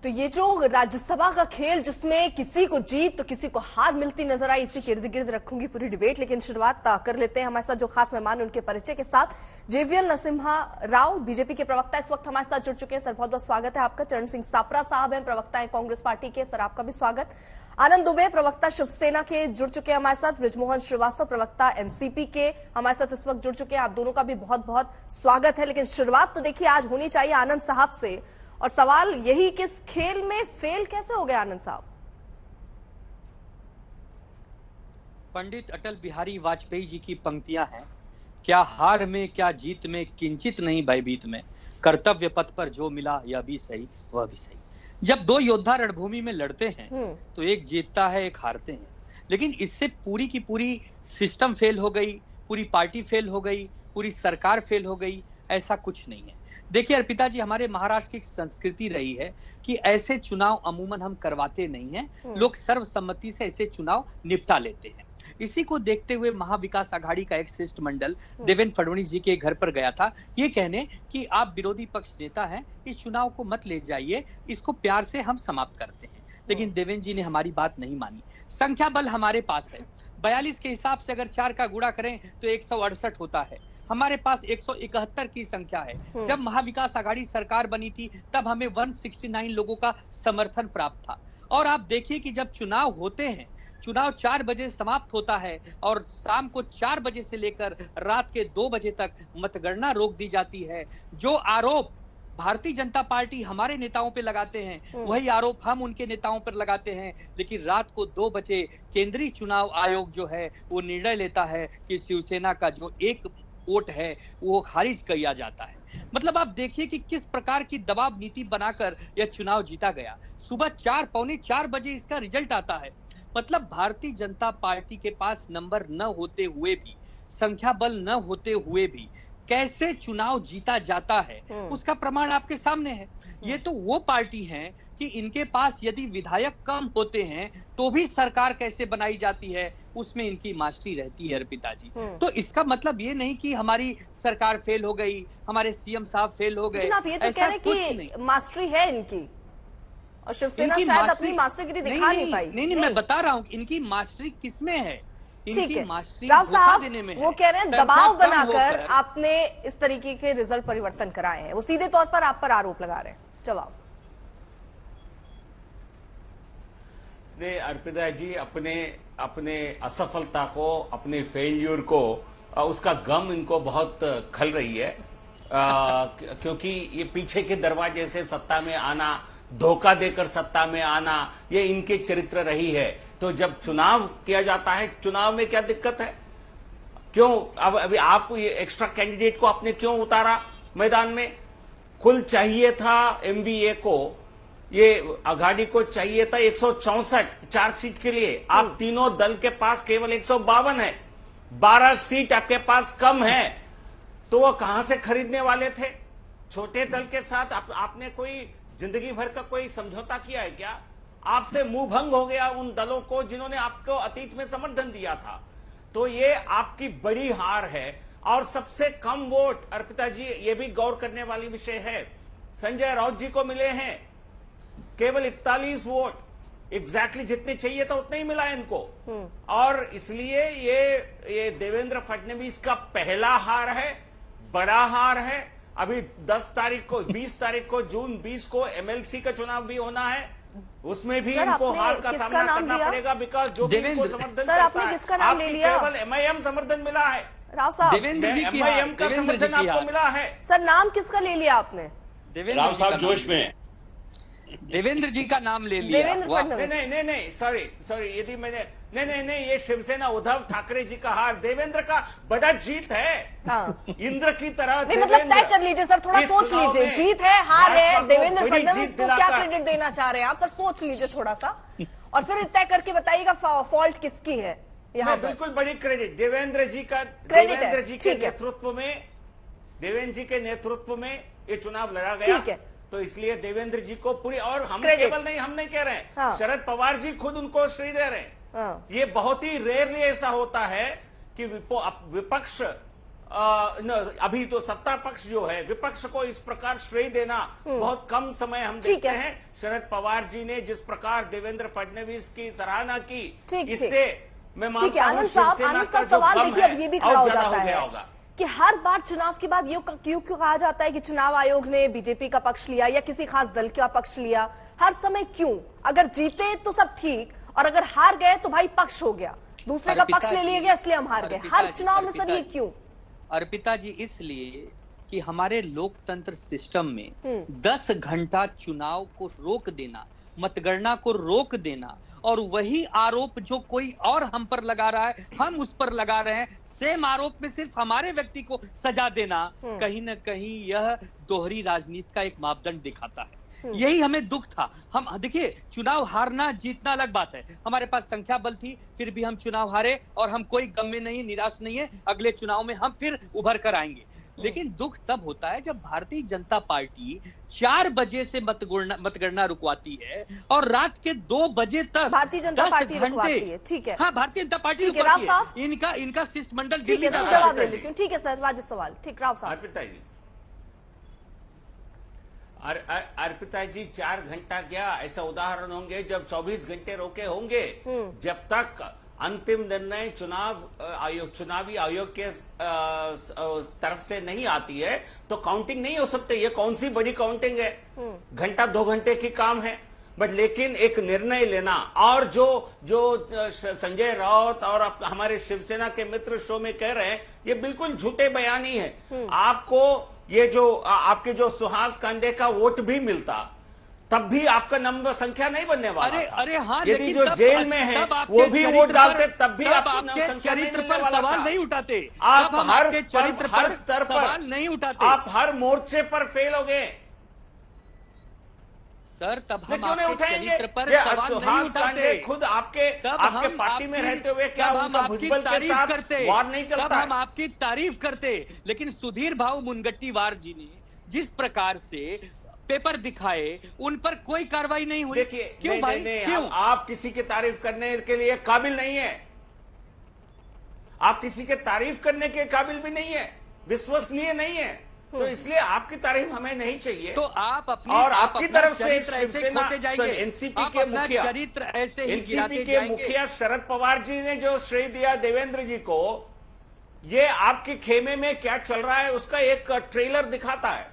तो ये जो राज्यसभा का खेल जिसमें किसी को जीत तो किसी को हार मिलती नजर आई, इसी के इर्द गिर्द रखूंगी पूरी डिबेट। लेकिन शुरुआत कर लेते हैं हमारे साथ जो खास मेहमान उनके परिचय के साथ। जेवीएल नरसिम्हा राव बीजेपी के प्रवक्ता इस वक्त हमारे साथ जुड़ चुके हैं। सर बहुत बहुत स्वागत है आपका। चरण सिंह सापरा साहब हैं, प्रवक्ता है कांग्रेस पार्टी के, सर आपका भी स्वागत। आनंद दुबे प्रवक्ता शिवसेना के जुड़ चुके हैं हमारे साथ। बृजमोहन श्रीवास्तव प्रवक्ता एनसीपी के हमारे साथ इस वक्त जुड़ चुके हैं। आप दोनों का भी बहुत बहुत स्वागत है। लेकिन शुरुआत तो देखिए आज होनी चाहिए आनंद साहब से, और सवाल यही कि इस खेल में फेल कैसे हो गए आनंद साहब? पंडित अटल बिहारी वाजपेयी जी की पंक्तियां हैं, क्या हार में क्या जीत में किंचित नहीं भयभीत में, कर्तव्य पथ पर जो मिला यह भी सही वह भी सही। जब दो योद्धा रणभूमि में लड़ते हैं तो एक जीतता है एक हारते हैं, लेकिन इससे पूरी की पूरी सिस्टम फेल हो गई, पूरी पार्टी फेल हो गई, पूरी सरकार फेल हो गई, ऐसा कुछ नहीं है। देखिए अर्पिता जी, हमारे महाराष्ट्र की संस्कृति रही है कि ऐसे चुनाव अमूमन हम करवाते नहीं हैं, लोग सर्वसम्मति से ऐसे चुनाव निपटा लेते हैं। इसी को देखते हुए महाविकास आघाड़ी का एक शिष्टमंडल देवेंद्र फडणवीस जी के घर पर गया था, ये कहने कि आप विरोधी पक्ष नेता हैं, इस चुनाव को मत ले जाइए, इसको प्यार से हम समाप्त करते हैं। लेकिन देवेंद्र जी ने हमारी बात नहीं मानी। संख्या बल हमारे पास है, 42 के हिसाब से अगर 4 का गुणा करें तो 168 होता है। हमारे पास 171 की संख्या है। जब महाविकास आघाड़ी सरकार बनी थी तब हमें 169 लोगों का समर्थन प्राप्त था। और आप देखिए कि जब चुनाव होते हैं, चुनाव 4 बजे समाप्त होता है और शाम को 4 बजे से लेकर रात के 2 बजे तक मतगणना रोक दी जाती है। जो आरोप भारतीय जनता पार्टी हमारे नेताओं पे लगाते हैं वही आरोप हम उनके नेताओं पर लगाते हैं। लेकिन रात को 2 बजे केंद्रीय चुनाव आयोग जो है वो निर्णय लेता है कि शिवसेना का जो एक वोट है वो खारिज किया जाता है। मतलब आप देखिए कि किस प्रकार की दबाव नीति बनाकर यह चुनाव जीता गया। सुबह 4-4 बजे इसका रिजल्ट आता है। मतलब भारतीय जनता पार्टी के पास नंबर न होते हुए भी, संख्या बल न होते हुए भी कैसे चुनाव जीता जाता है उसका प्रमाण आपके सामने है। ये तो वो पार्टी है कि इनके पास यदि विधायक कम होते हैं तो भी सरकार कैसे बनाई जाती है, उसमें इनकी मास्टरी रहती है अर्पिता जी। तो इसका मतलब ये नहीं कि हमारी सरकार फेल हो गई, हमारे सीएम साहब फेल हो गए, आप ये तो कह रहे कि मास्टरी है इनकी, और शिवसेना शायद अपनी मास्टरगिरी दिखा नहीं पाई। नहीं, मैं बता रहा हूँ इनकी मास्टरी किसमें है। इनकी मास्टरी राव साहब देने में वो कह रहे हैं दबाव बनाकर आपने इस तरीके के रिजल्ट परिवर्तन कराए हैं, वो सीधे तौर पर आप पर आरोप लगा रहे हैं। जवाब अर्पिता जी, अपने असफलता को, अपने फेल्यूर को, उसका गम इनको बहुत खल रही है, क्योंकि ये पीछे के दरवाजे से सत्ता में आना, धोखा देकर सत्ता में आना, ये इनके चरित्र रही है। तो जब चुनाव किया जाता है, चुनाव में क्या दिक्कत है? क्यों अभी आप ये एक्स्ट्रा कैंडिडेट को आपने क्यों उतारा मैदान में? कुल चाहिए था एमवीए को, ये आघाड़ी को चाहिए था 164 4 सीट के लिए। आप तीनों दल के पास केवल 152 है, 12 सीट आपके पास कम है, तो वो कहां से खरीदने वाले थे? छोटे दल के साथ आपने कोई जिंदगी भर का कोई समझौता किया है क्या? आपसे मुंह भंग हो गया उन दलों को जिन्होंने आपको अतीत में समर्थन दिया था। तो ये आपकी बड़ी हार है। और सबसे कम वोट अर्पिता जी, ये भी गौर करने वाली विषय है, संजय राउत जी को मिले हैं केवल 41 वोट। एग्जैक्टली जितने चाहिए था उतने ही मिला है इनको। और इसलिए ये देवेंद्र फडणवीस का पहला हार है, बड़ा हार है। अभी 10 तारीख को, 20 तारीख को, जून 20 को एमएलसी का चुनाव भी होना है, उसमें भी इनको हार का सामना करना पड़ेगा। बिकॉज जो भी इनको समर्थन करता है, आपको केवल एमआईएम समर्थन मिला है। राव साहब, देवेंद्र जी की एमआईएम का समर्थन आपको मिला है। सर नाम किसका ले लिया आपने? राव साहब जोश में देवेंद्र जी का नाम ले लिया। नहीं, सॉरी, यदि मैंने नहीं, ये शिवसेना उद्धव ठाकरे जी का हार, देवेंद्र का बड़ा जीत है। इंद्र की तरह नहीं, मतलब तय कर लीजिए सर, थोड़ा सोच लीजिए। जीत है, हार है, देवेंद्र फडणवीस को क्या क्रेडिट देना चाह रहे हैं आप? सर सोच लीजिए थोड़ा सा, और फिर तय करके बताइएगा फॉल्ट किसकी है यहाँ। बिल्कुल बड़ी क्रेडिट देवेंद्र जी का, देवेंद्र जी के नेतृत्व में ये चुनाव लड़ा गया। ठीक है, तो इसलिए देवेंद्र जी को पूरी, और हम केवल नहीं, हम नहीं कह रहे हैं, शरद पवार जी खुद उनको श्रेय दे रहे हैं। ये बहुत ही रेयरली ऐसा होता है कि विपक्ष, अभी तो सत्ता पक्ष जो है, विपक्ष को इस प्रकार श्रेय देना बहुत कम समय हम देखते हैं। शरद पवार जी ने जिस प्रकार देवेंद्र फडणवीस की सराहना की, ठीक, इससे मैं मानता हूं आनंद साहब सवाल देखिए अब ये भी खड़ा हो जाता है कि हर बार चुनाव के बाद ये क्यों कहा जाता है कि चुनाव आयोग ने बीजेपी का पक्ष लिया या किसी खास दल का पक्ष लिया? हर समय क्यों? अगर जीते तो सब ठीक, और अगर हार गए तो भाई पक्ष हो गया, दूसरे का पक्ष ले लिया गया इसलिए हम हार गए। हर चुनाव में सर ये क्यों? अर्पिता जी, इसलिए कि हमारे लोकतंत्र सिस्टम में 10 घंटा चुनाव को रोक देना, मतगणना को रोक देना, और वही आरोप जो कोई और हम पर लगा रहा है हम उस पर लगा रहे हैं, सेम आरोप में सिर्फ हमारे व्यक्ति को सजा देना, कहीं ना कहीं यह दोहरी राजनीति का एक मापदंड दिखाता है। यही हमें दुख था। हम देखिए, चुनाव हारना जीतना अलग बात है, हमारे पास संख्या बल थी, फिर भी हम चुनाव हारे और हम कोई गम में नहीं, निराश नहीं है, अगले चुनाव में हम फिर उभर कर आएंगे। लेकिन दुख तब होता है जब भारतीय जनता पार्टी 4 बजे से मतगणना रुकवाती है और रात के 2 बजे तक भारतीय जनता पार्टी रुकवाती है। ठीक है, हाँ, भारतीय जनता पार्टी रुकवाती है। इनका शिष्टमंडल दिल्ली का जवाब दे देती हूँ। ठीक है सर, वाजिब सवाल। ठीक, राव साहब। अर्पिता जी 4 घंटा क्या, ऐसा उदाहरण होंगे जब 24 घंटे रोके होंगे, जब तक अंतिम निर्णय चुनावी आयोग के तरफ से नहीं आती है तो काउंटिंग नहीं हो सकती। ये कौन सी बड़ी काउंटिंग है? घंटा 2 घंटे की काम है, बट लेकिन एक निर्णय लेना, और जो संजय राउत और हमारे शिवसेना के मित्र शो में कह रहे हैं, ये बिल्कुल झूठे बयान ही है। आपको ये जो आपके जो सुहास कांडे का वोट भी मिलता, तब भी आपका नंबर संख्या नहीं बनने वाला था। अरे हाँ, यदि जो जेल में है वो भी वोट डालते, तब भी आपके चरित्र पर सवाल नहीं उठाते। आप हर चरित्र पर स्तर पर सवाल नहीं उठाते। आप हर मोर्चे पर फेल हो गए सर, तब हम आपके चरित्र पर सवाल नहीं उठाते। खुद आपके पार्टी में रहते हुए क्या उनका भुजबल के साथ वार नहीं चलता? तब हम आपकी तारीफ करते। लेकिन सुधीर भाऊ मुनगट्टीवार जी ने जिस प्रकार से पेपर दिखाए, उन पर कोई कार्रवाई नहीं हुई। देखिए, क्यों भाई? क्यों? आप किसी की तारीफ करने के लिए काबिल नहीं है, आप किसी के तारीफ करने के काबिल भी नहीं है, विश्वसनीय नहीं है, तो इसलिए आपकी तारीफ हमें नहीं चाहिए। तो आप अपनी और आपकी तरफ से एनसीपी के मुखिया चरित्र ऐसे ही एनसीपी के मुखिया शरद पवार जी ने जो श्रेय दिया देवेंद्र जी को, ये आपके खेमे में क्या चल रहा है उसका एक ट्रेलर दिखाता है।